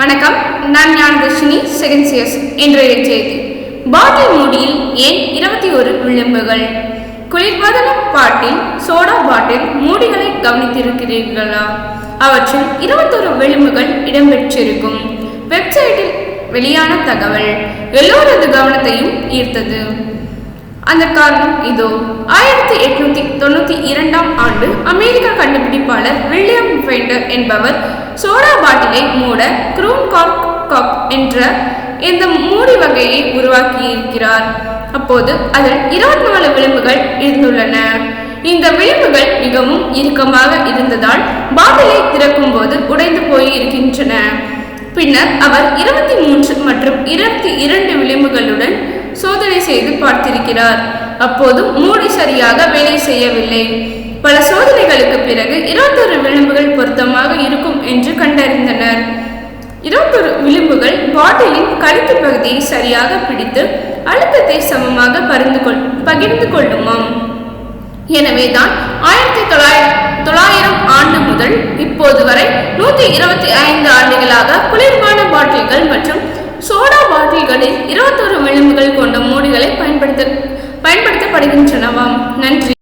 வணக்கம், நான் ஞானதர்ஷினி, second CS. இன்றைய செய்தி: பாட்டில் மூடியில் ஏன் 21 விளிம்புகள்? குளிர்பதன பாட்டில், சோடா பாட்டில் மூடிகளை கவனித்திருக்கிறீர்களா? அவற்றில் 21 விளிம்புகள் இடம்பெற்றிருக்கும். வெப்சைட்டில் வெளியான தகவல் எல்லோரது கவனத்தையும் ஈர்த்தது. அந்த காரணம் இதோ. 1892 ஆண்டு அமெரிக்க கண்டுபிடிப்பாளர் வில்லியம் ஃபைண்டர் என்பவர் சோடா பாட்டிலை மூட க்ரூன் கார்க் கப் என்ற இந்த மூடி வகையை உருவாக்கியிருக்கிறார். அப்போது அதில் 24 விளிம்புகள் இருந்துள்ளன. இந்த விளிம்புகள் மிகவும் இறுக்கமாக இருந்ததால் பாட்டிலை திறக்கும் போது உடைந்து போயிருக்கின்றன. பின்னர் அவர் 23 மற்றும் 22 விளிம்புகளுடன் சோதனை செய்து பார்த்திருக்கிறார். அப்போதும் மூடி சரியாக வேலை செய்யவில்லை. பல சோதனைகளுக்கு பிறகு 21 விளிம்புகள் பொருத்தமாக இருக்கும் என்று கண்டறிந்தனர். 21 விளிம்புகள் பாட்டிலின் கழுத்து பகுதியை சரியாக பிடித்து அழுத்தத்தை சமமாக பகிர்ந்து கொள்ளுமாம். எனவேதான் 1900 ஆண்டு முதல் இப்போது வரை 125 ஆண்டுகளாக குளிர்பான பாட்டில்கள் மற்றும் சோடா பாட்டில்களில் 21 விளிம்புகள் கொண்ட மூடிகளை பயன்படுத்தப்படுகின்றனவாம். நன்றி.